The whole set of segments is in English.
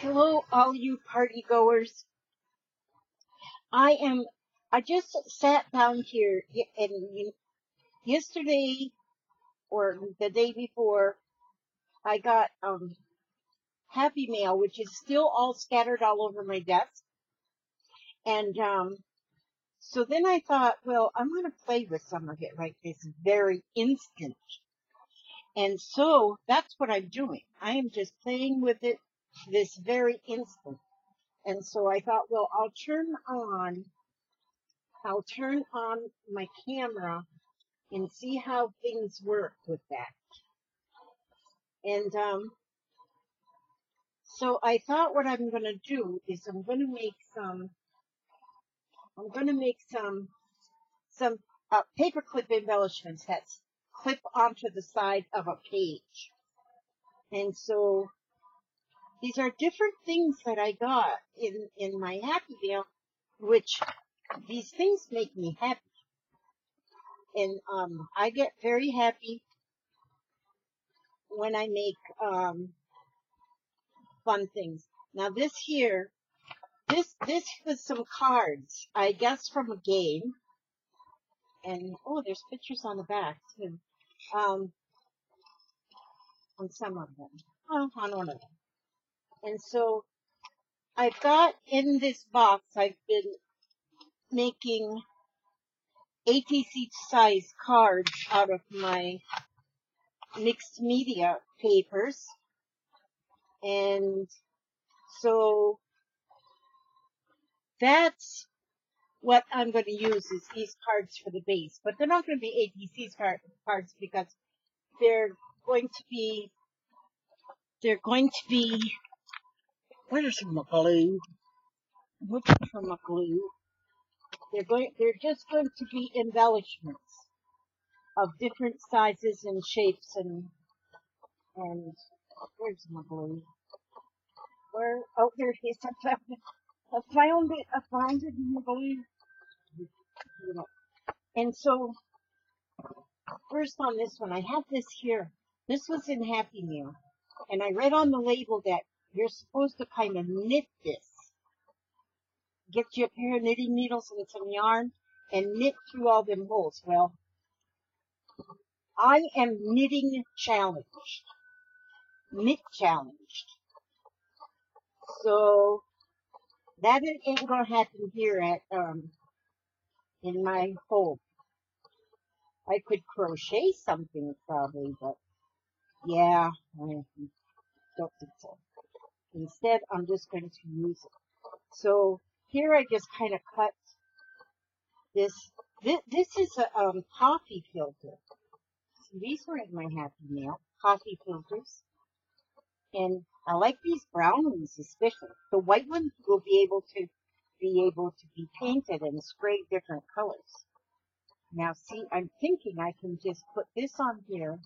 Hello, all you party goers. I just sat down here and yesterday or the day before, I got Happy Mail, which is still all scattered all over my desk. And so then I thought, well, I'm going to play with some of it right this very instant. And so that's what I'm doing. I am just playing with it this very instant. And so I thought, well, I'll turn on my camera and see how things work with that. And so I thought what I'm going to do is I'm going to make some paperclip embellishments that clip onto the side of a page. And so these are different things that I got in my Happy Mail, which these things make me happy. And I get very happy when I make fun things. Now this was some cards, I guess from a game. And oh, there's pictures on the back too. On some of them. Oh, on one of them. And so I've got in this box, I've been making ATC size cards out of my mixed media papers. And so that's what I'm going to use is these cards for the base. But they're not going to be ATC cards because they're going to be, where's my glue? Looking for my glue. They're just going to be embellishments of different sizes and shapes and where's my glue? Oh, there it is. I found it in the glue. And so, first on this one, I have this here. This was in Happy Meal. And I read on the label that you're supposed to kind of knit this. Get you a pair of knitting needles and some yarn and knit through all them holes. Well, I am knit challenged. So that ain't gonna happen here at in my home. I could crochet something probably, but yeah, I don't think so. Instead, I'm just going to use it. So here I just kind of cut this. This is a coffee filter. So these were in my Happy Meal, coffee filters. And I like these brown ones especially. The white ones will be able to be painted and spray different colors. Now see, I'm thinking I can just put this on here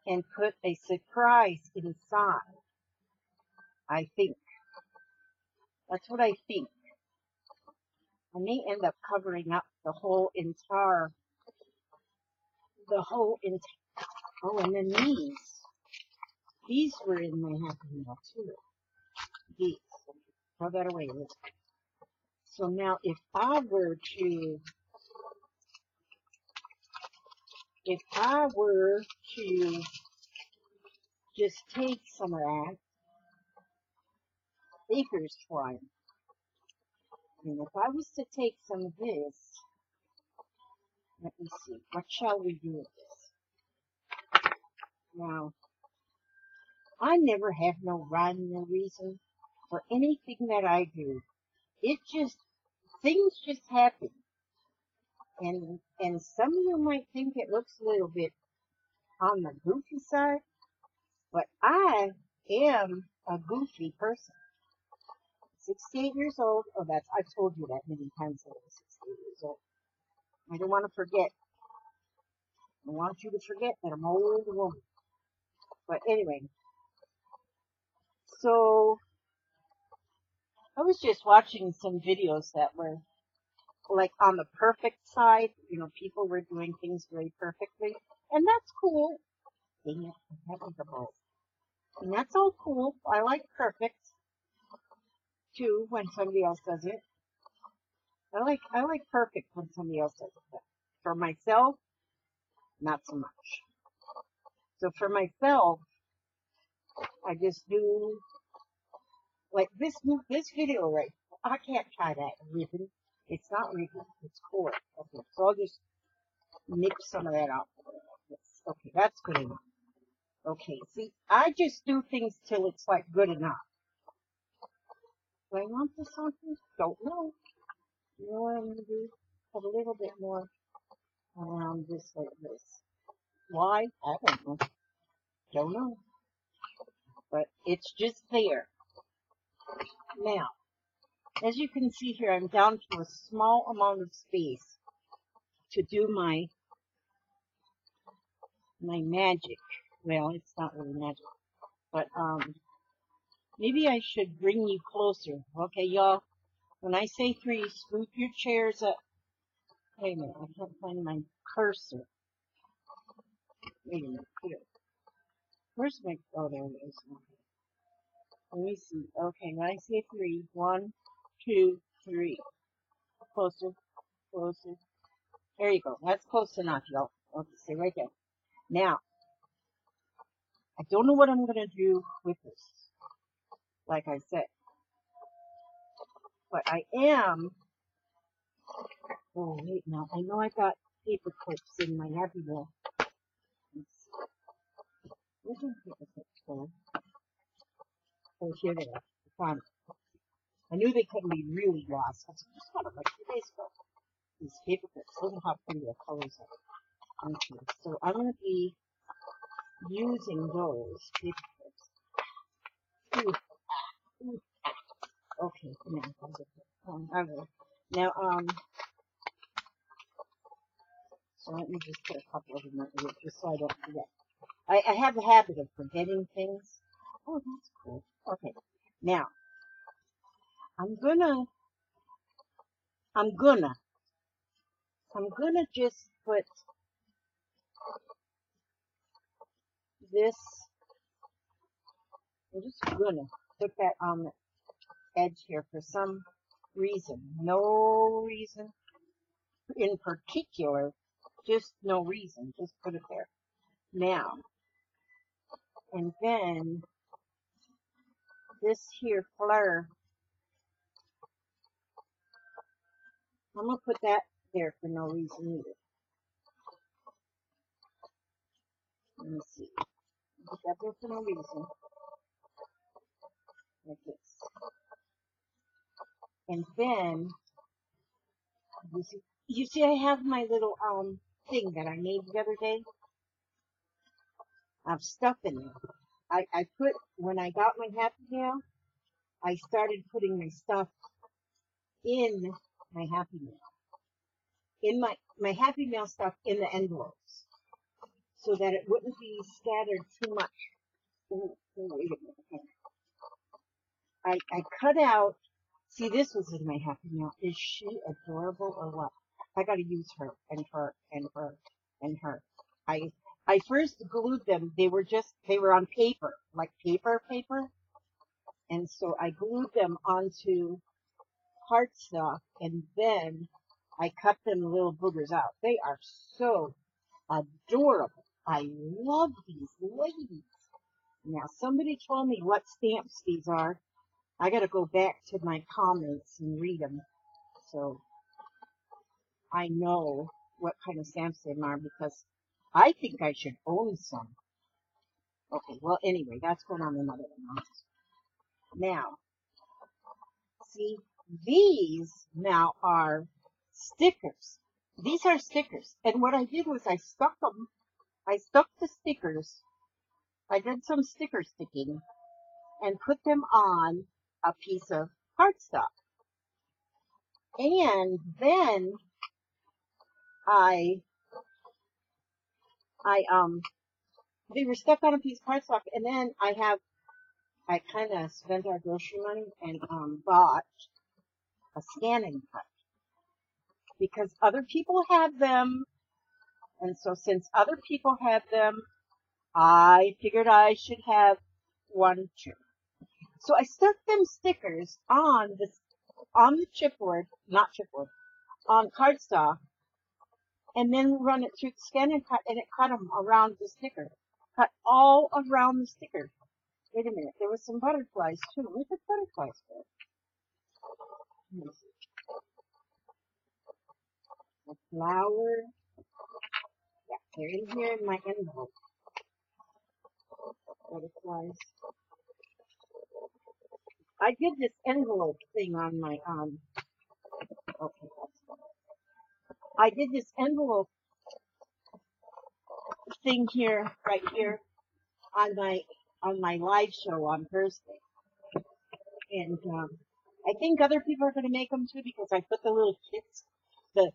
and put a surprise inside. I think. That's what I think. I may end up covering up the whole entire, oh, and then these were in my Happy Meal too. These, throw that away. So now if I were to just take some of that baker's twine, and if I was to take some of this, let me see, what shall we do with this? Now, I never have no rhyme or reason for anything that I do. Things just happen. And some of you might think it looks a little bit on the goofy side, but I am a goofy person. 68 years old. Oh, I've told you that many times that I was 68 years old. I don't want to forget. I want you to forget that I'm an old woman. But anyway, so I was just watching some videos that were like on the perfect side. You know, people were doing things very perfectly. And that's cool. Dang it, I can't think of both. And that's all cool. I like perfect. too when somebody else does it. I like perfect when somebody else does it. But for myself, not so much. So for myself, I just do like this video right. I can't tie that ribbon. It's not ribbon. It's cord. Okay, so I'll just nip some of that out. Okay, that's good enough. Okay, see, I just do things till it's like good enough. Do I want this on here? Don't know. You know what I'm gonna do? Put a little bit more around this like this. Why? I don't know. Don't know. But it's just there. Now, as you can see here, I'm down to a small amount of space to do my magic. Well, it's not really magic, but maybe I should bring you closer. Okay, y'all. When I say 3, scoop your chairs up. Wait a minute, I can't find my cursor. Wait a minute, here. Where's my? Oh, there it is. Let me see. Okay, when I say 3, 1, 2, 3. Closer, closer. There you go. That's close enough, y'all. Okay, stay right there. Now, I don't know what I'm going to do with this, like I said. But I am, oh wait, now, I know I got paper clips in my Happy Meal. Where's my paper clips going? Oh, here they are. I found it. I knew they couldn't be really lost. I just got it like 2 days ago. These paper clips, look at how pretty the colors are. Okay, so I'm going to be using those paper clips. Ooh, ooh. Okay, now, so let me just put a couple of them right here, just so I don't forget. I have a habit of forgetting things. Oh, that's cool. Okay, now, I'm gonna just put this, I'm just gonna put that on the edge here for some reason. No reason in particular, just no reason. Just put it there. Now, and then this here flare, I'm going to put that there for no reason either. Let me see. Put that there for no reason. Like this. And then, you see I have my little thing that I made the other day. I have stuff in there. I put, when I got my Happy Meal, I started putting my stuff in my Happy Meal. In my Happy Meal stuff in the envelopes. So that it wouldn't be scattered too much. Ooh, wait a minute. I cut out, see this was in my Happy Meal. Is she adorable or what? I gotta use her and her and her and her. I first glued them, they were on paper, like paper. And so I glued them onto cardstock and then I cut them little boogers out. They are so adorable. I love these ladies. Now somebody told me what stamps these are. I gotta go back to my comments and read them, so I know what kind of stamps they are, because I think I should own some. Okay, well anyway, that's going on another one. Now, see, these now are stickers. These are stickers, and what I did was I stuck the stickers, I did some sticker sticking, and put them on a piece of cardstock. And then they were stuck on a piece of cardstock, and then I kind of spent our grocery money and bought a scanning card because other people have them, and so since other people have them, I figured I should have one too. So I stuck them stickers on the chipboard, not chipboard, on cardstock, and then run it through the scan and cut, and it cut them around the sticker. Cut all around the sticker. Wait a minute, there was some butterflies too. Where's the butterflies go? A flower. Yeah, they're in here in my envelope. Butterflies. I did this envelope thing on my okay, I did this envelope thing here, right here, on my live show on Thursday, and I think other people are going to make them too because I put the little kits, the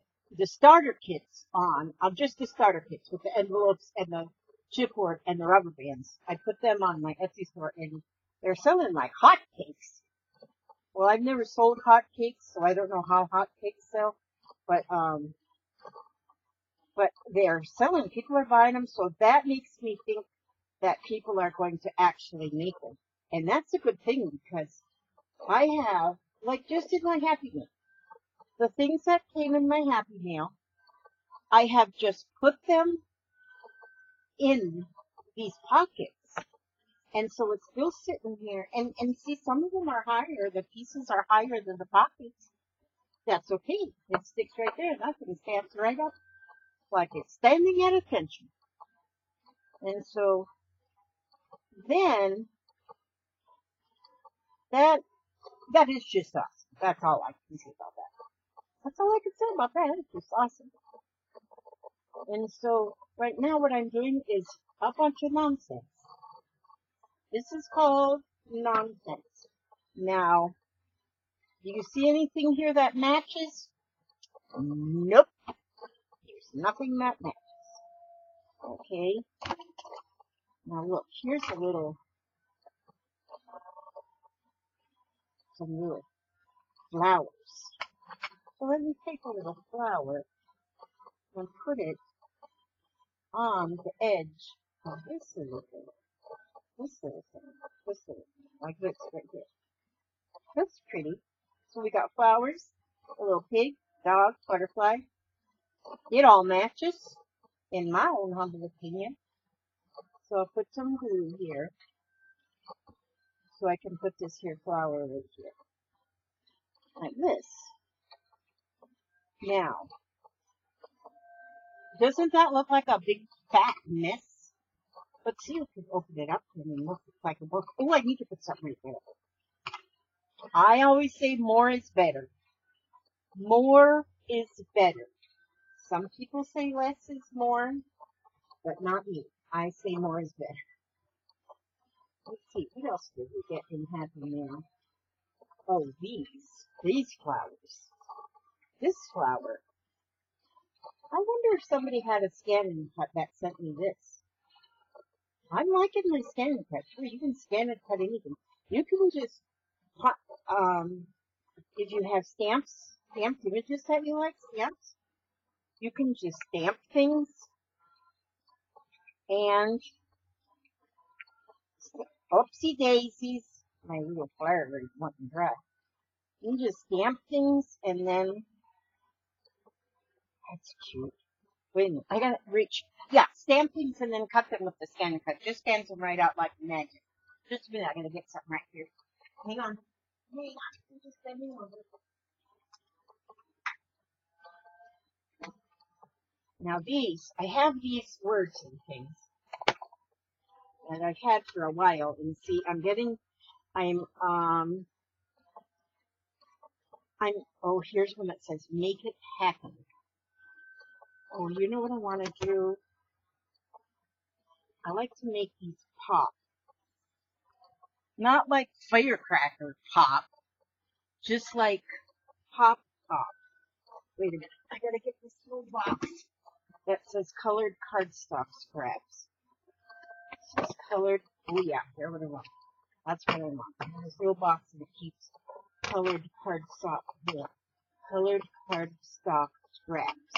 starter kits on, just the starter kits with the envelopes and the chipboard and the rubber bands. I put them on my Etsy store, and they're selling like hotcakes. Well, I've never sold hotcakes, so I don't know how hotcakes sell, but they're selling. People are buying them, so that makes me think that people are going to actually make them. And that's a good thing because I have, like just in my Happy Meal, the things that came in my Happy Meal, I have just put them in these pockets. And so it's still sitting here. And see, some of them are higher. The pieces are higher than the pockets. That's okay. It sticks right there. Nothing stands right up like it's standing at attention. And so then that is just awesome. That's all I can say about that. That's all I can say about that. It's just awesome. And so right now what I'm doing is a bunch of nonsense. This is called nonsense. Now, do you see anything here that matches? Nope. There's nothing that matches. Okay. Now look, here's some little flowers. So let me take a little flower and put it on the edge of this little thing. Like this right here. That's pretty. So we got flowers, a little pig, dog, butterfly. It all matches, in my own humble opinion. So I'll put some glue here, so I can put this here flower right here, like this. Now, doesn't that look like a big fat mess? Let's see if we can open it up and it looks like a book. Oh, I need to put something right there. I always say more is better. More is better. Some people say less is more, but not me. I say more is better. Let's see, what else did we get in Happy Meal? Oh, these flowers. This flower. I wonder if somebody had a scan and cut that sent me this. I'm liking my scan and cut. Sure, you can scan and cut anything. You can just, if you have stamped images that you like, stamps, you can just stamp things and, oopsie daisies, my little flyer already went and dry. You just stamp things and then, that's cute. Wait a minute, I gotta reach. Yeah, stamp things and then cut them with the scan and cut. Just scans them right out like magic. Just a minute, I'm gonna get something right here. Hang on. I'm just bending over. Now I have these words and things that I've had for a while, and see, oh, here's one that says, make it happen. Oh, you know what I want to do? I like to make these pop. Not like firecracker pop, just like pop. Wait a minute, I gotta get this little box that says colored cardstock scraps. It says colored, oh yeah, there what I want. That's what I want. This little box that keeps colored cardstock here. Colored cardstock scraps.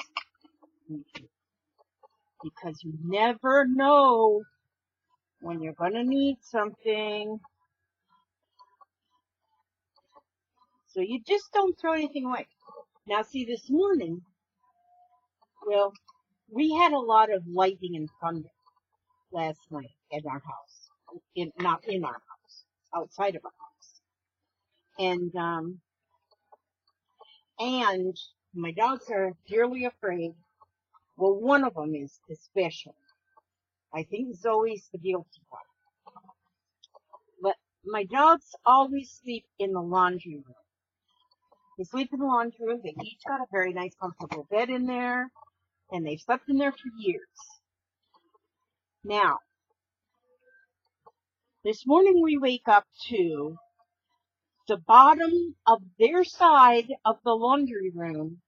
Because you never know when you're gonna need something. So you just don't throw anything away. Now, see, this morning, well, we had a lot of lightning and thunder last night in our house. Not in our house, outside of our house. And my dogs are dearly afraid. Well, one of them is especially. I think Zoe's the guilty one. But my dogs always sleep in the laundry room. They sleep in the laundry room. They each got a very nice, comfortable bed in there, and they've slept in there for years. Now, this morning we wake up to the bottom of their side of the laundry room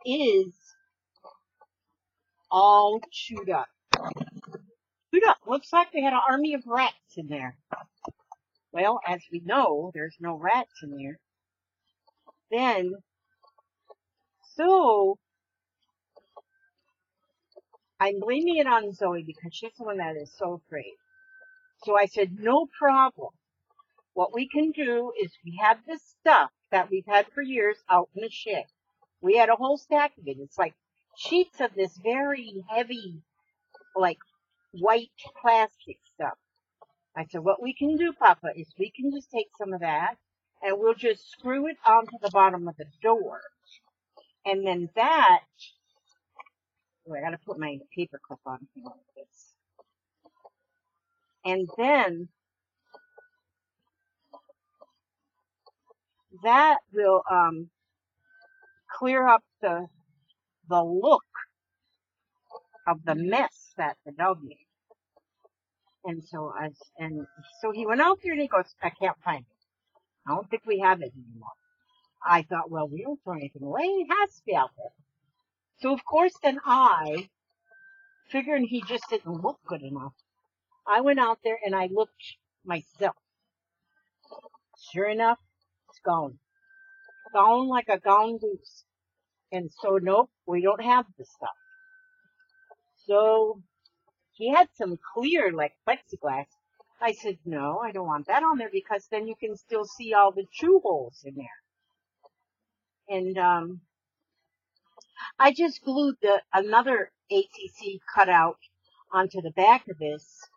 is all chewed up. Chewed up. Looks like they had an army of rats in there. Well, as we know, there's no rats in there. Then, so I'm blaming it on Zoe because she's the one that is so afraid. So I said, no problem. What we can do is we have this stuff that we've had for years out in the shed. We had a whole stack of it. It's like sheets of this very heavy, like white plastic stuff. I said, what we can do, Papa, is we can just take some of that and we'll just screw it onto the bottom of the door. And then that, I gotta put my paper clip on here like this. And then that will clear up the look of the mess that the dog made. And so he went out there and he goes, I can't find it. I don't think we have it anymore. I thought, well, we don't throw anything away. It has to be out there. So of course then I, figuring he just didn't look good enough, I went out there and I looked myself. Sure enough, it's gone. Gone like a gone goose. And so, nope, we don't have this stuff. So he had some clear, like plexiglass. I said, no, I don't want that on there because then you can still see all the chew holes in there. And I just glued another ATC cutout onto the back of this.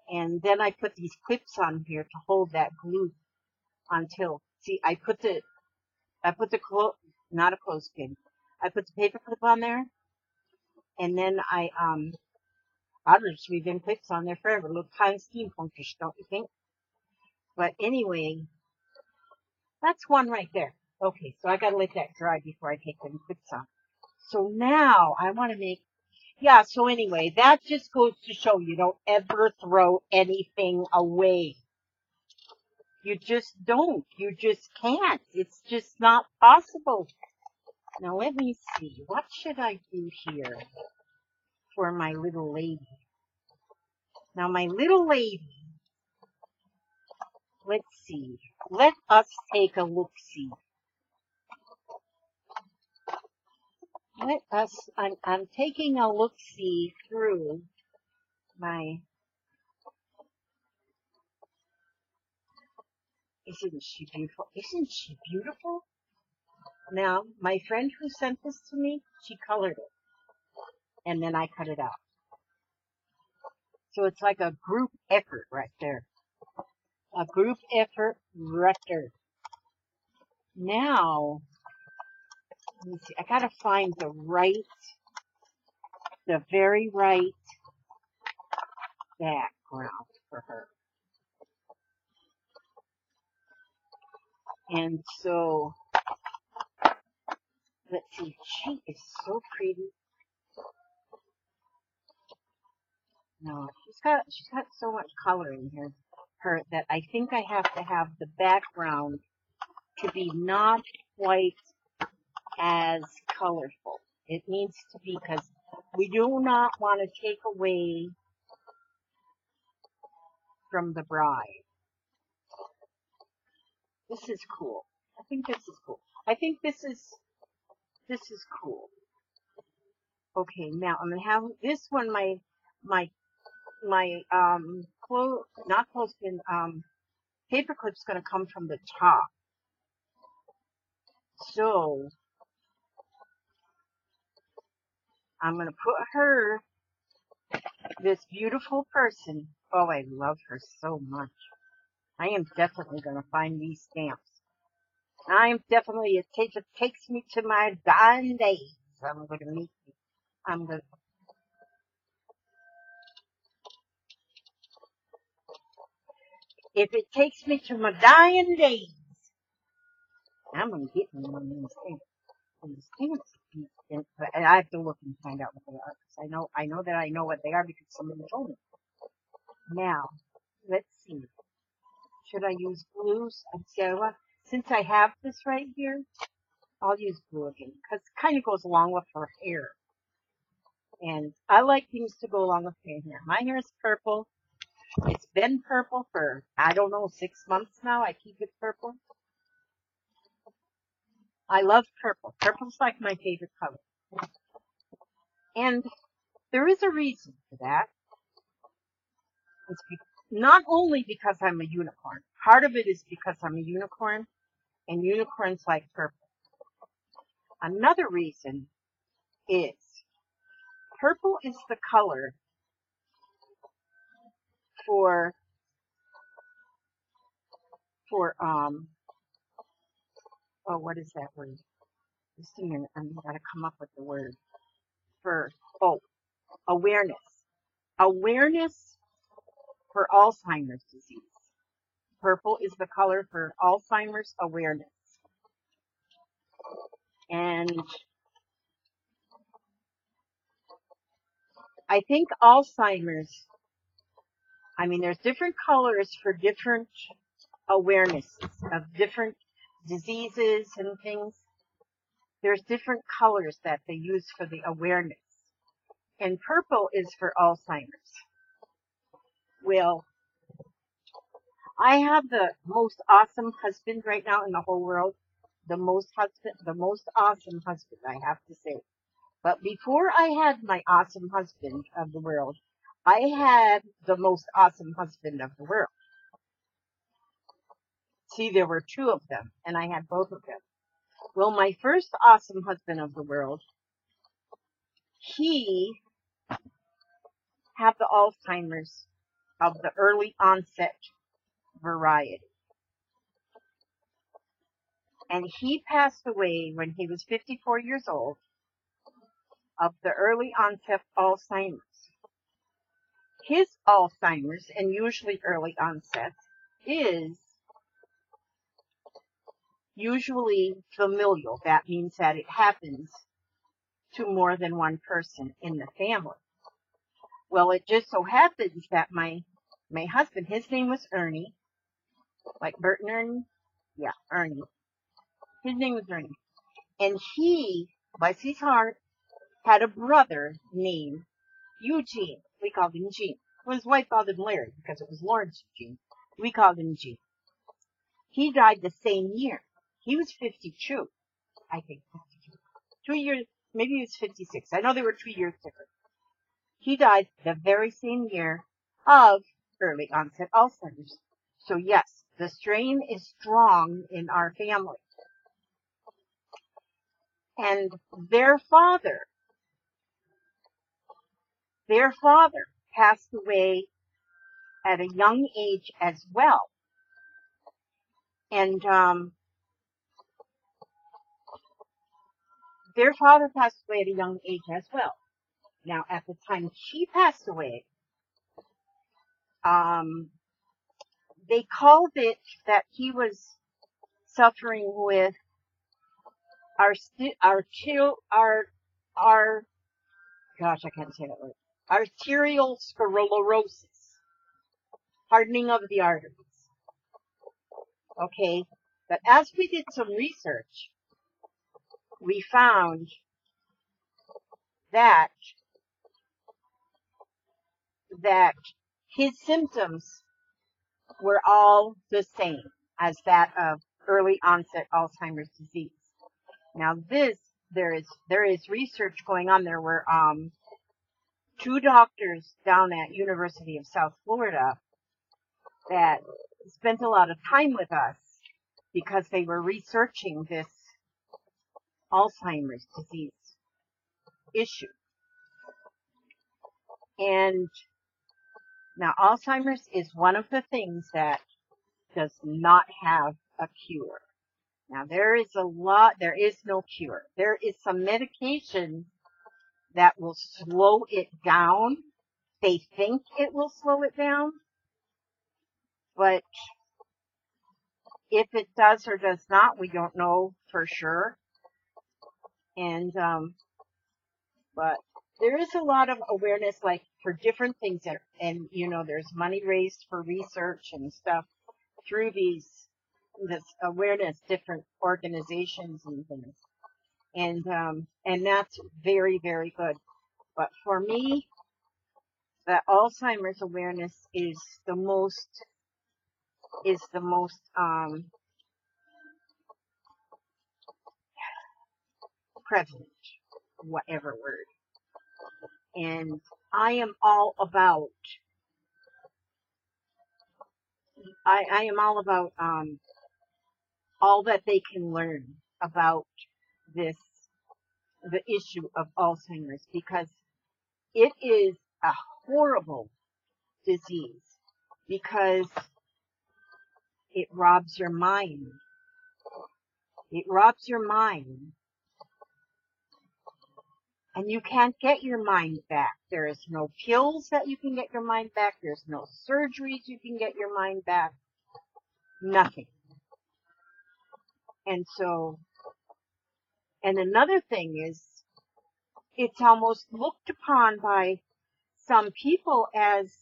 And then I put these clips on here to hold that glue until, see, I put the not a clothespin. I put the paper clip on there. And then I'll just leave them clips on there forever. Look kind of steampunkish, don't you think? But anyway, that's one right there. Okay, so I gotta let that dry before I take them clips on. So now I want to make, yeah, so anyway, that just goes to show you don't ever throw anything away. You just don't. You just can't. It's just not possible. Now let me see. What should I do here for my little lady? Now my little lady, let's see. Let us take a look-see. I'm taking a look-see through my, isn't she beautiful? Isn't she beautiful? Now, my friend who sent this to me, she colored it. And then I cut it out. So it's like a group effort right there. A group effort right there. Now, let me see. I gotta find the very right background for her. And so, let's see. She is so pretty. No, she's got so much color in here, her, that I think I have to have the background to be not quite as colorful. It needs to be, because we do not want to take away from the bride. This is cool. I think this is cool. I think this is cool. Okay, now I'm gonna have this one. My not clothespin, paper clip's gonna come from the top. So I'm going to put her, this beautiful person. Oh, I love her so much. I am definitely going to find these stamps. I'm definitely, it takes me to my dying days. I'm going to meet you. I'm going to, if it takes me to my dying days, I'm going to get me one of these stamps. And the stamps, and I have to look and find out what they are. Because I know that I know what they are because somebody told me. Now, let's see. Should I use blues? Since I have this right here, I'll use blue again. Because it kind of goes along with her hair. And I like things to go along with my hair. My hair is purple. It's been purple for, I don't know, 6 months now. I keep it purple. I love purple. Purple's like my favorite color. And there is a reason for that. It's not only because I'm a unicorn. Part of it is because I'm a unicorn, and unicorns like purple. Another reason is purple is the color for what is that word? Just a minute, I'm gotta come up with the word for awareness. Awareness for Alzheimer's disease. Purple is the color for Alzheimer's awareness. And I think Alzheimer's, there's different colors for different awarenesses of different diseases and things. There's different colors that they use for the awareness. And purple is for Alzheimer's. Well, I have the most awesome husband right now in the whole world. The most awesome husband, I have to say. But before I had my awesome husband of the world, I had the most awesome husband of the world. See, there were two of them, and I had both of them. Well, my first awesome husband of the world, he had the Alzheimer's of the early onset variety. And he passed away when he was 54 years old of the early onset Alzheimer's. His Alzheimer's, and usually early onset, is usually familial. That means that it happens to more than one person in the family. Well, it just so happens that my husband, his name was Ernie, like Bert and Ernie. Yeah, Ernie. His name was Ernie. And he, bless his heart, had a brother named Eugene. We called him Gene. Well, his wife called him Larry because it was Lawrence Eugene. We called him Gene. He died the same year. He was 52, I think. 2 years, maybe he was 56. I know they were 2 years different. He died the very same year of early onset Alzheimer's. So yes, the strain is strong in our family. And their father passed away at a young age as well. And their father passed away at a young age as well. Now, at the time she passed away, they called it that he was suffering with arterial sclerosis, hardening of the arteries. Okay, but as we did some research, we found that his symptoms were all the same as that of early onset Alzheimer's disease. Now there is research going on. There were 2 doctors down at University of South Florida that spent a lot of time with us because they were researching this Alzheimer's disease issue. And now Alzheimer's is one of the things that does not have a cure. Now there is no cure. There is some medication that will slow it down. They think it will slow it down, but if it does or does not, we don't know for sure. And, but there is a lot of awareness, like for different things and there's money raised for research and stuff through this awareness, different organizations and things. And that's very, very good. But for me, the Alzheimer's awareness is the most prevalent, whatever word. And I am all about all that they can learn about the issue of Alzheimer's, because it is a horrible disease, because it robs your mind. It robs your mind. And you can't get your mind back. There is no pills that you can get your mind back. There's no surgeries you can get your mind back. Nothing. And another thing is, it's almost looked upon by some people as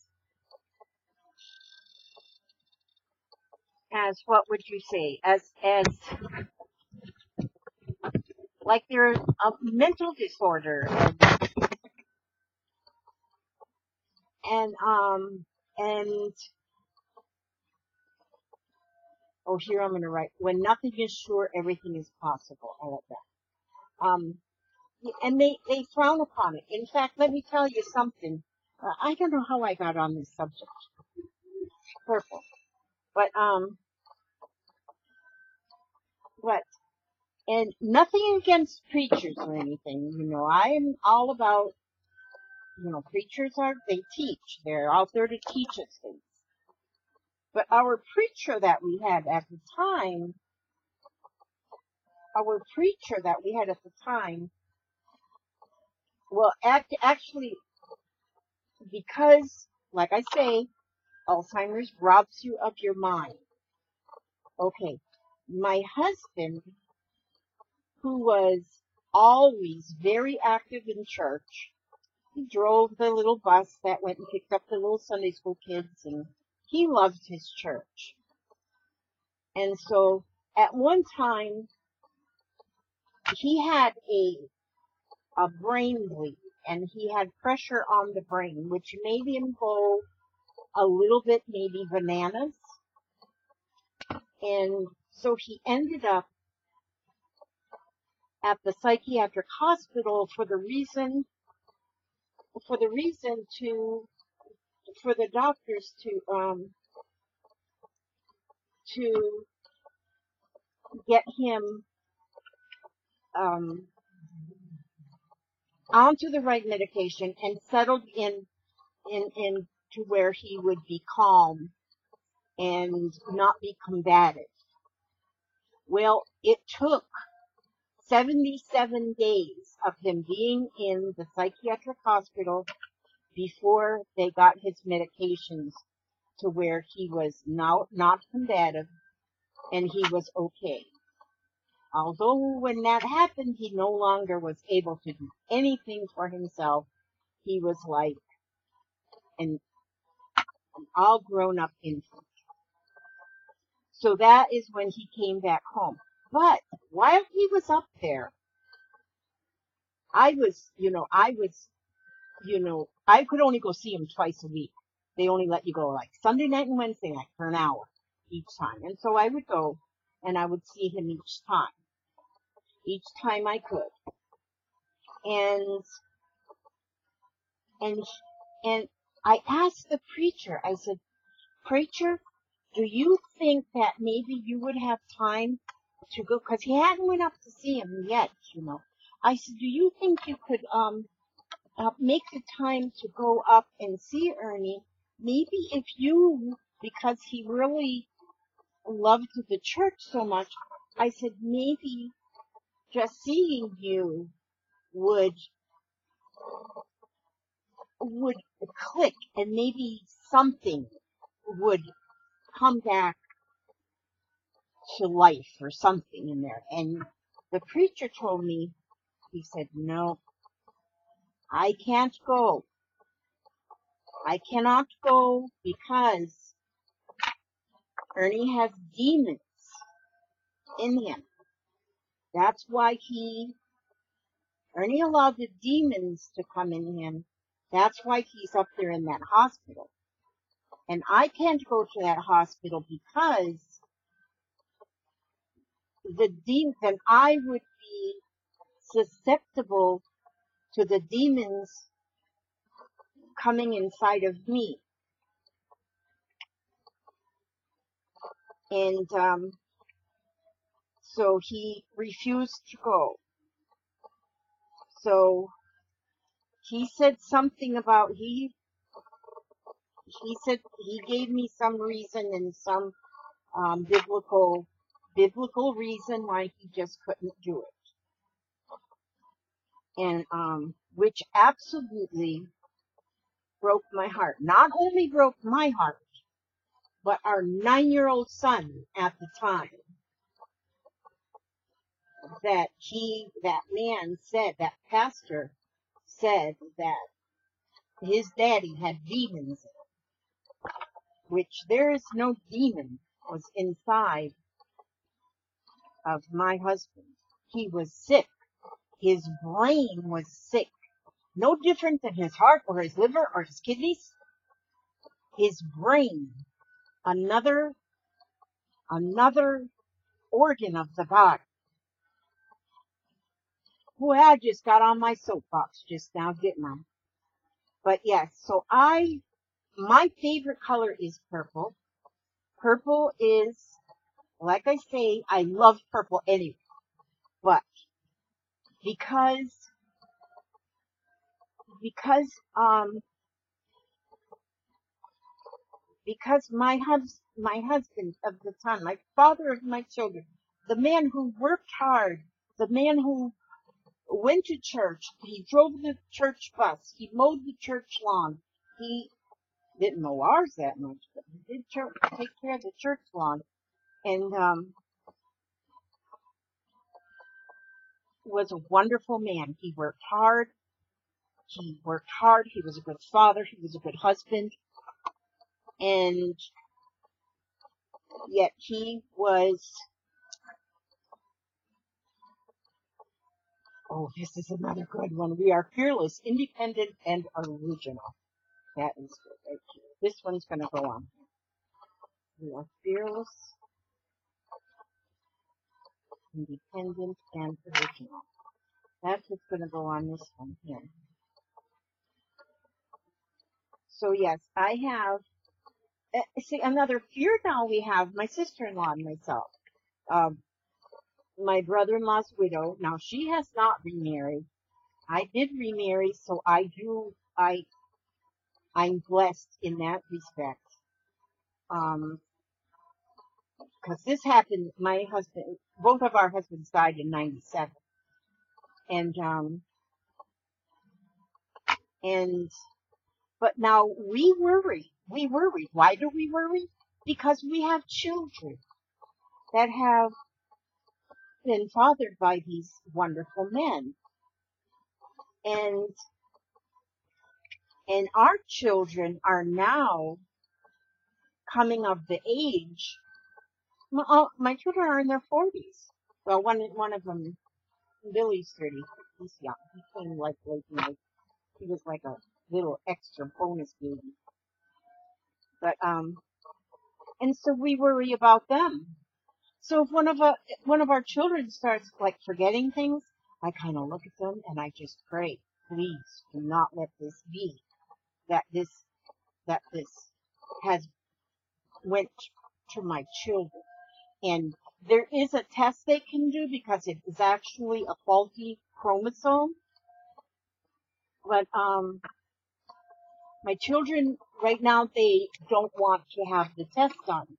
what would you say? As like they're a mental disorder. And oh, here I'm going to write, when nothing is sure, everything is possible. I like that. And they frown upon it. In fact, let me tell you something. I don't know how I got on this subject. Purple. But, and nothing against preachers or anything. I am all about, preachers they teach. They're out there to teach us things. But our preacher that we had at the time, well, actually, because, like I say, Alzheimer's robs you of your mind. Okay, my husband, who was always very active in church, he drove the little bus that went and picked up the little Sunday school kids, and he loved his church. And so, at one time, he had a brain bleed, and he had pressure on the brain, which made him go a little bit maybe bananas. And so he ended up at the psychiatric hospital for the doctors to get him onto the right medication and settled in to where he would be calm and not be combative. Well, it took 77 days of him being in the psychiatric hospital before they got his medications to where he was now not combative and he was okay. Although when that happened, he no longer was able to do anything for himself. He was like an all grown up infant. So that is when he came back home. But while he was up there, I could only go see him twice a week. They only let you go like Sunday night and Wednesday night for an hour each time. And so I would go and I would see him each time I could. And I asked the preacher, I said, "Preacher, do you think that maybe you would have time to go, because he hadn't went up to see him yet, I said, do you think you could make the time to go up and see Ernie? Maybe if you, because he really loved the church so much, I said, maybe just seeing you would click, and maybe something would come back to life or something in there. And the preacher told me, he said, no, I can't go. I cannot go because Ernie has demons in him. That's why Ernie allowed the demons to come in him. That's why he's up there in that hospital. And I can't go to that hospital because then I would be susceptible to the demons coming inside of me. And so he refused to go. So he said something about, he said he gave me some reason and some biblical reason why he just couldn't do it. And which absolutely broke my heart. Not only broke my heart, but our 9-year-old son at the time, that man said, that pastor said that his daddy had demons, which there is no demon was inside of my husband. He was sick. His brain was sick. No different than his heart or his liver or his kidneys. His brain, another organ of the body. Boy, I just got on my soapbox just now, didn't I? But yes, so my favorite color is purple. Purple is, like I say, I love purple anyway. But because my husband of the time, my father of my children, the man who worked hard, the man who went to church, he drove the church bus, he mowed the church lawn, he didn't mow ours that much, but he did take care of the church lawn, and was a wonderful man. He worked hard, he was a good father, he was a good husband, and yet he was, oh, this is another good one. We are fearless, independent, and original. That is good right here. This one's going to go on. We are fearless, independent, and original. That's what's going to go on this one here. So yes, I have, see, another fear now we have, my sister-in-law and myself. My brother-in-law's widow. Now, she has not remarried. I did remarry, so I'm blessed in that respect. Because this happened, my husband, both of our husbands died in 97. But now we worry. Why do we worry? Because we have children that have been fathered by these wonderful men. And our children are now coming of the age. My children are in their 40s. Well, one of them, Billy's 30. He's young. He came like he was like a little extra bonus baby. But and so we worry about them. So if one of our children starts like forgetting things, I kind of look at them and I just pray, please do not let this be that this has went to my children. And there is a test they can do because it is actually a faulty chromosome. But my children right now, they don't want to have the test done.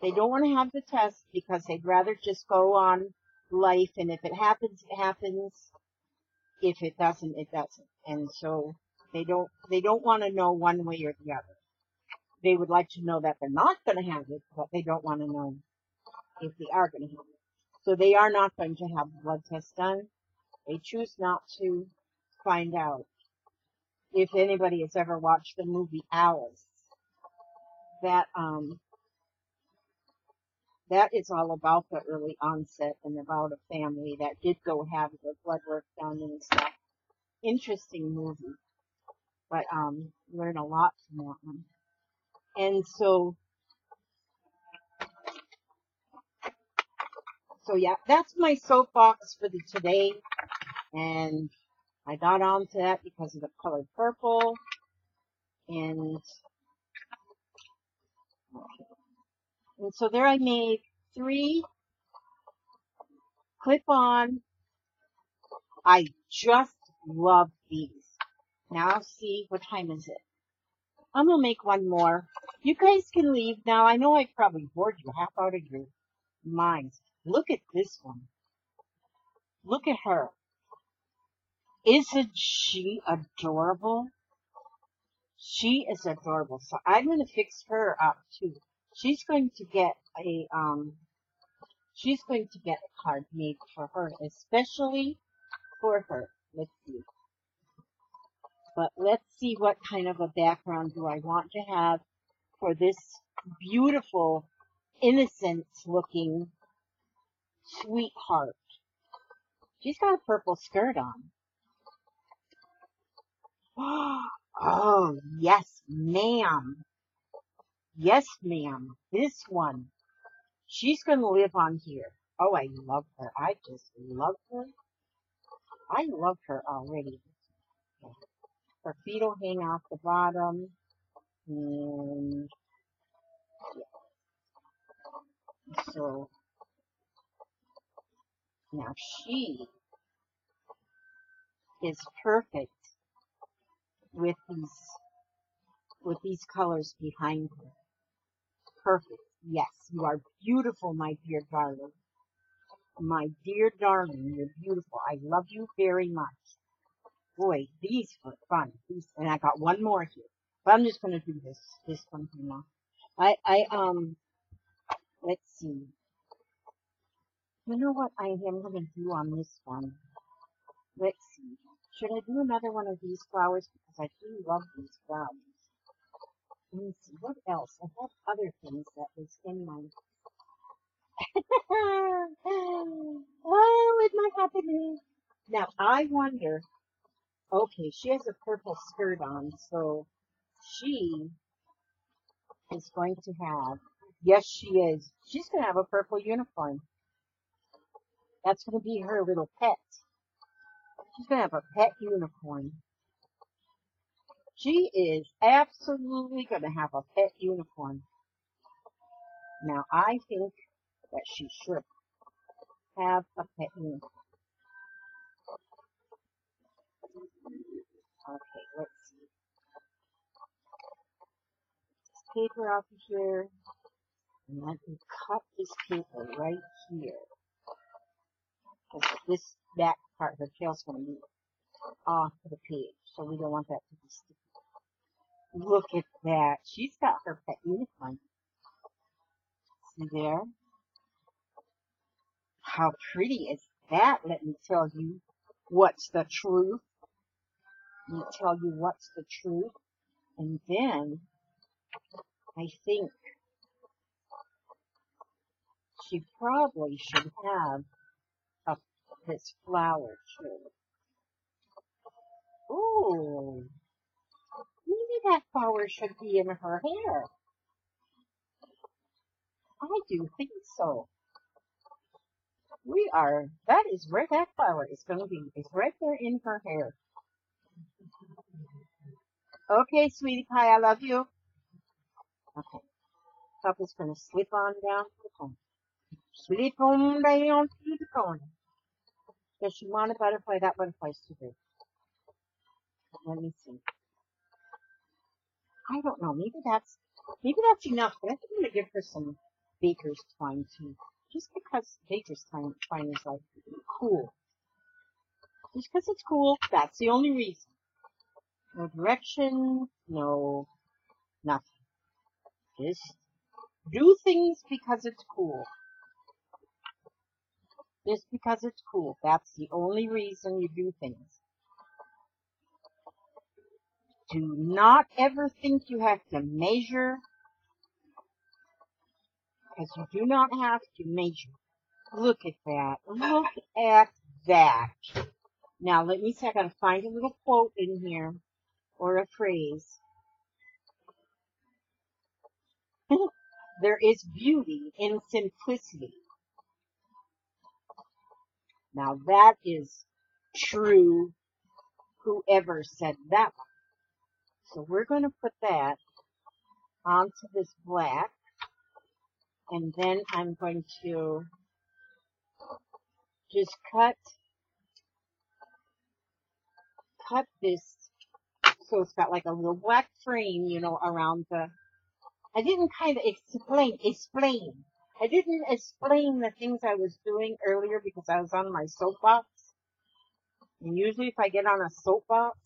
They don't want to have the test because they'd rather just go on life, and if it happens, it happens. If it doesn't, it doesn't. And so they don't want to know one way or the other. They would like to know that they're not going to have it, but they don't want to know if they are going to have it. So they are not going to have the blood test done. They choose not to find out. If anybody has ever watched the movie Alice, that that is all about the early onset and about a family that did go have their blood work done and stuff. Interesting movie, but learn a lot from that one. And so yeah, that's my soapbox for the today. And I got onto that because of the color purple. And so there I made 3 clip-on. I just love these. Now see, what time is it? I'm gonna make one more. You guys can leave now. I know I probably bored you half out of your minds. Look at this one. Look at her. Isn't she adorable? She is adorable. So I'm going to fix her up too. She's going to get a card made for her, especially for her. Let's see. But let's see what kind of a background do I want to have for this beautiful, innocent looking sweetheart. She's got a purple skirt on. Oh, yes, ma'am. Yes, ma'am. This one. She's going to live on here. Oh, I love her. I just love her. I love her already. Her feet will hang off the bottom. And yeah. So now she is perfect with these colors behind her. Perfect. Yes, you are beautiful, my dear darling. My dear darling, you're beautiful. I love you very much. Boy, these were fun. And I got one more here. But I'm just going to do this one for now. Let's see. You know what I am going to do on this one? Let's see. Should I do another one of these flowers? Because I do love these flowers. Let me see. What else? I have other things that was in my... Oh, it might happen. Now, I wonder... Okay, she has a purple skirt on, so she is going to have... Yes, she is. She's going to have a purple uniform. That's going to be her little pet. She's going to have a pet uniform. She is absolutely going to have a pet uniform. Now, I think that she should have a pet uniform. Okay, let's see. This paper off of here. And let me cut this paper right here. Because this back part, her tail's going to be off the page. So we don't want that to be sticky. Look at that. She's got her pet uniform. See there? How pretty is that? Let me tell you what's the truth. Let me tell you what's the truth. And then I think she probably should have this flower too. Ooh, maybe that flower should be in her hair. I do think so. That is where that flower is going to be. It's right there in her hair. Okay, sweetie pie, I love you. Okay, top is going to slip on down to the bottom. Slip on down to the corner. Does she want a butterfly? That butterfly's too big. Let me see. I don't know. Maybe that's enough. But I think I'm gonna give her some baker's twine too, just because baker's twine is like cool. Just because it's cool. That's the only reason. No direction. No nothing. Just do things because it's cool. Just because it's cool. That's the only reason you do things. Do not ever think you have to measure, because you do not have to measure. Look at that. Look at that. Now, let me see. I gotta find a little quote in here, or a phrase. There is beauty in simplicity. Now, that is true, whoever said that one. So we're going to put that onto this black, and then I'm going to just cut this so it's got like a little black frame, you know, around the... I didn't kind of explain. I didn't explain the things I was doing earlier because I was on my soapbox. And usually if I get on a soapbox...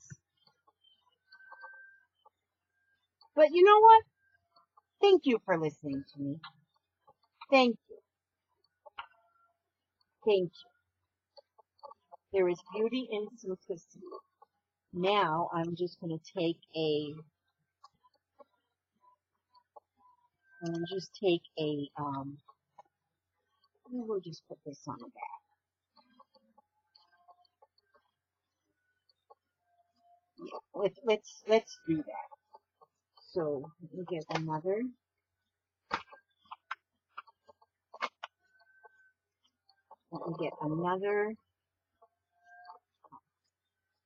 But you know what? Thank you for listening to me. Thank you. Thank you. There is beauty in simplicity. Now I'm just going to take we'll just put this on the back. Yeah, let's do that. So let me get another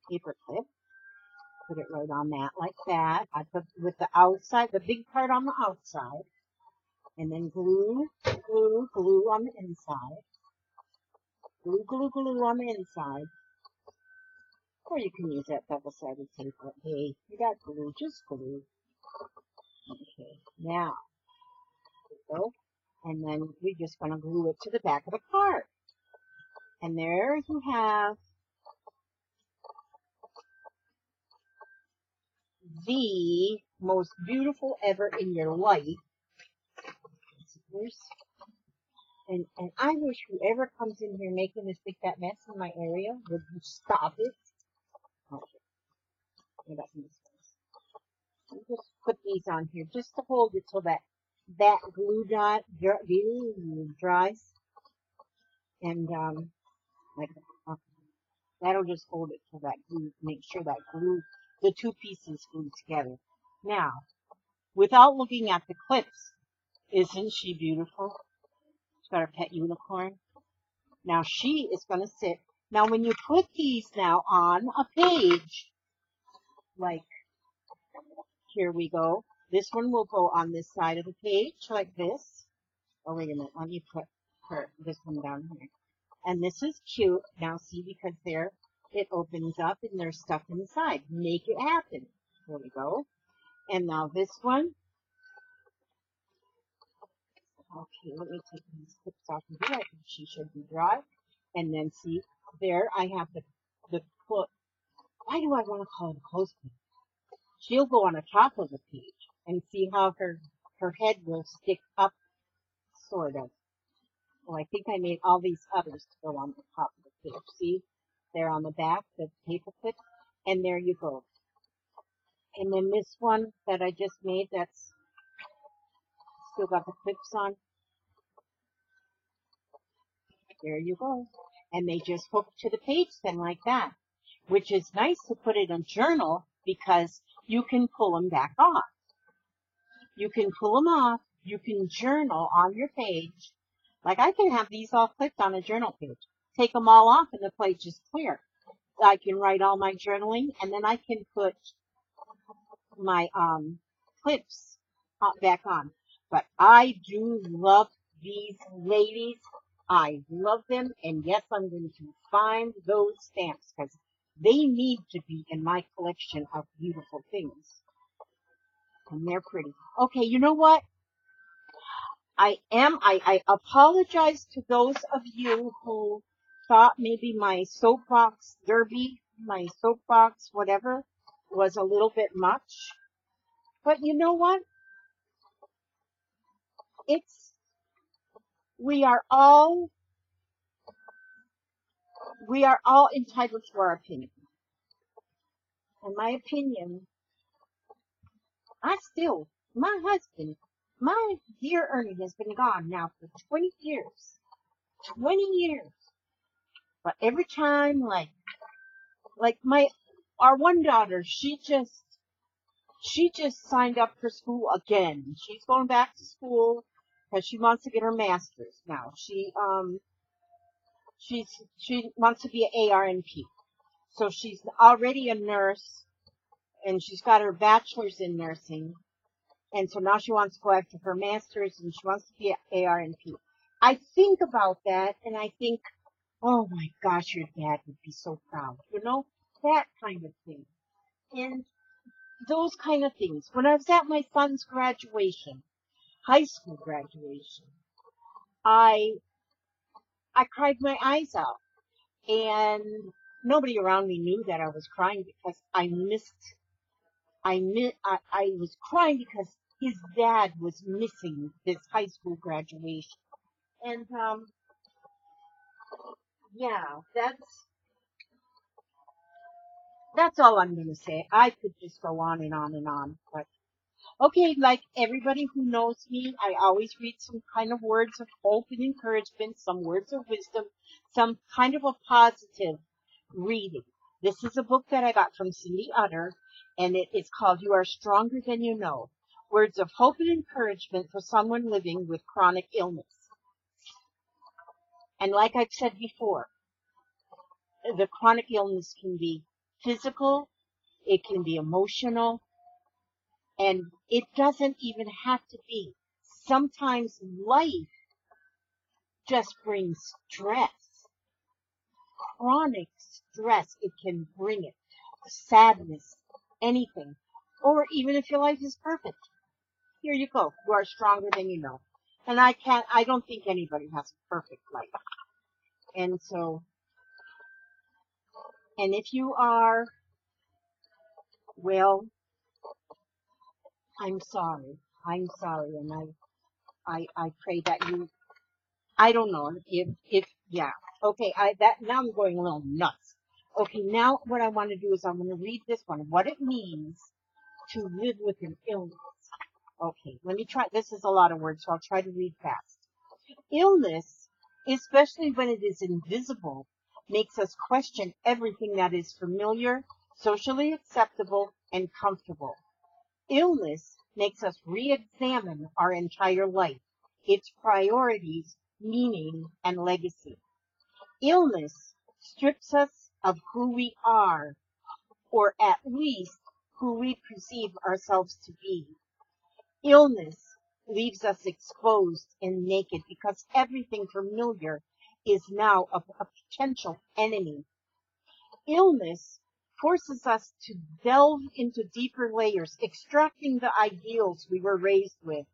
paper clip. Put it right on that like that. I put with the outside, the big part on the outside, and then glue on the inside. Glue on the inside. Or you can use that double-sided tape. But hey, you got glue, just glue. Okay, now, go. And then we're just going to glue it to the back of the card. And there you have the most beautiful ever in your life. And I wish whoever comes in here making this big fat mess in my area would stop it. Okay. I got these ones. Just put these on here just to hold it till that glue dries. And like okay. That'll just hold it till that glue. Make sure that glue, the two pieces glue together. Now, without looking at the clips, isn't she beautiful? She's got her pet unicorn. Now she is going to sit. Now when you put these now on a page, like here we go. This one will go on this side of the page like this. Oh wait a minute, let me put this one down here. And this is cute. Now see, because there it opens up and there's stuff inside. Make it happen. There we go. And now this one. Okay, let me take these clips off of here. I think she should be dry. And then see, there I have the quote. Why do I want to call it a clothespin? She'll go on the top of the page and see how her head will stick up, sort of. Well, I think I made all these others to go on the top of the page. See, they're on the back, the paper clip, and there you go. And then this one that I just made, that's still got the clips on. There you go. And they just hook to the page then like that, which is nice to put in a journal because you can pull them back off. You can pull them off. You can journal on your page. Like I can have these all clipped on a journal page. Take them all off and the page is clear. I can write all my journaling and then I can put my clips back on. But I do love these ladies. I love them, and yes, I'm going to find those stamps because they need to be in my collection of beautiful things. And they're pretty. Okay, you know what? I apologize to those of you who thought maybe my soapbox derby, my soapbox whatever, was a little bit much. But you know what? It's, we are all, we are all entitled to our opinion. And my opinion, my husband, my dear Ernie has been gone now for 20 years. 20 years. But every time, like our one daughter, she just signed up for school again. She's going back to school because she wants to get her master's now. She wants to be an ARNP. So she's already a nurse and she's got her bachelor's in nursing. And so now she wants to go after her master's and she wants to be an ARNP. I think about that and I think, oh my gosh, your dad would be so proud. You know, that kind of thing. And those kind of things. When I was at my son's graduation, high school graduation, I cried my eyes out. And nobody around me knew that I was crying because I was crying because his dad was missing this high school graduation. And, yeah, that's all I'm going to say. I could just go on and on and on, but okay, like everybody who knows me, I always read some kind of words of hope and encouragement, some words of wisdom, some kind of a positive reading. This is a book that I got from Cindy Utter, and it is called You Are Stronger Than You Know. Words of hope and encouragement for someone living with chronic illness. And like I've said before, the chronic illness can be physical, it can be emotional, and it doesn't even have to be. Sometimes life just brings stress, chronic stress. It can bring it, sadness, anything. Or even if your life is perfect, here you go. You are stronger than you know. And I don't think anybody has a perfect life. And so, and if you are, well, I'm sorry. I'm sorry. And I pray that you, I don't know yeah. Okay, now I'm going a little nuts. Okay, now what I want to do is I'm going to read this one, what it means to live with an illness. Okay, let me try, this is a lot of words, so I'll try to read fast. Illness, especially when it is invisible, makes us question everything that is familiar, socially acceptable, and comfortable. Illness makes us re-examine our entire life, its priorities, meaning, and legacy. Illness strips us of who we are, or at least who we perceive ourselves to be. Illness leaves us exposed and naked because everything familiar is now a potential enemy. Illness forces us to delve into deeper layers, extracting the ideals we were raised with,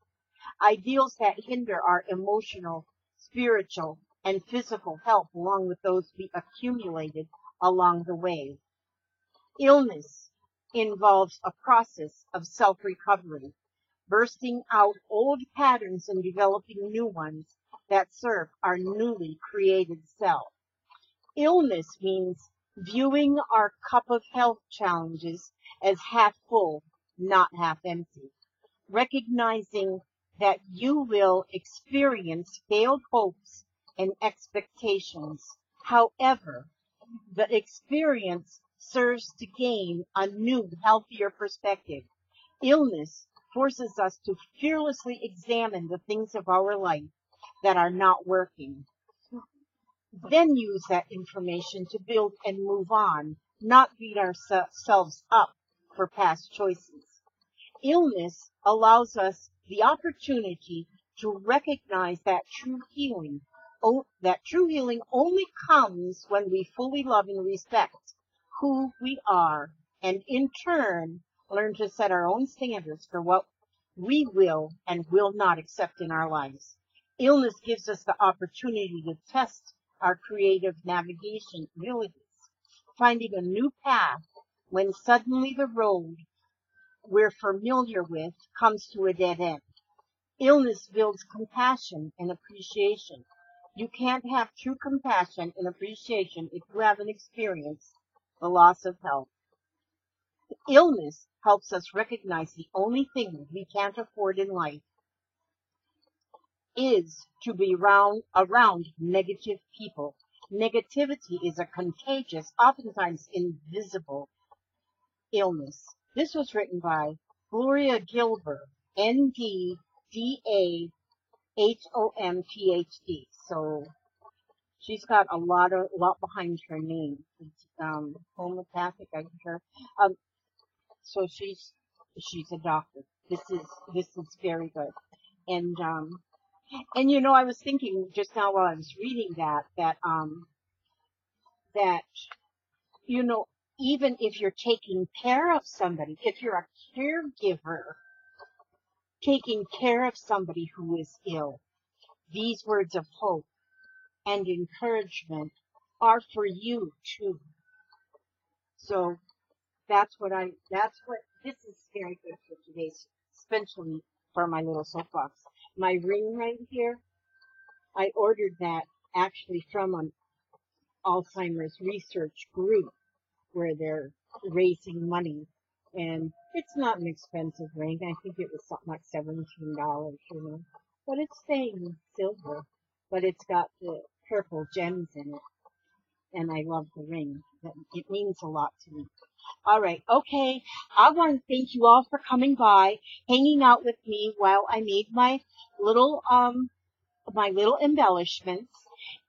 ideals that hinder our emotional, spiritual, and physical health along with those we accumulated along the way. Illness involves a process of self-recovery, bursting out old patterns and developing new ones that serve our newly created self. Illness means viewing our cup of health challenges as half full, not half empty. Recognizing that you will experience failed hopes and expectations. However, the experience serves to gain a new, healthier perspective. Illness forces us to fearlessly examine the things of our life that are not working. Then use that information to build and move on, not beat ourselves up for past choices. Illness allows us the opportunity to recognize that true healing that true healing only comes when we fully love and respect who we are, and in turn learn to set our own standards for what we will and will not accept in our lives. Illness gives us the opportunity to test our creative navigation abilities, finding a new path when suddenly the road we're familiar with comes to a dead end. Illness builds compassion and appreciation. You can't have true compassion and appreciation if you haven't experienced the loss of health. Illness helps us recognize the only thing we can't afford in life is to be around negative people. Negativity is a contagious, oftentimes invisible illness. This was written by Gloria Gilbert, NDDAHOMPHD. So she's got a lot behind her name. It's, homeopathic, I'm sure. So she's a doctor. This is very good. And I was thinking just now while I was reading that even if you're taking care of somebody, if you're a caregiver taking care of somebody who is ill, these words of hope and encouragement are for you too. So that's what this is very good for today, especially for my little soapbox. My ring right here, I ordered that actually from an Alzheimer's research group where they're raising money. And it's not an expensive ring. I think it was something like $17, But it's stained silver. But it's got the purple gems in it. And I love the ring. It means a lot to me. All right, okay. I want to thank you all for coming by, hanging out with me while I made my little embellishments.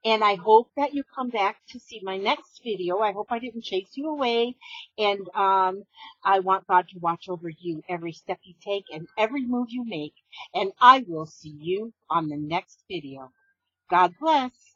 And I hope that you come back to see my next video. I hope I didn't chase you away. And I want God to watch over you every step you take and every move you make. And I will see you on the next video. God bless.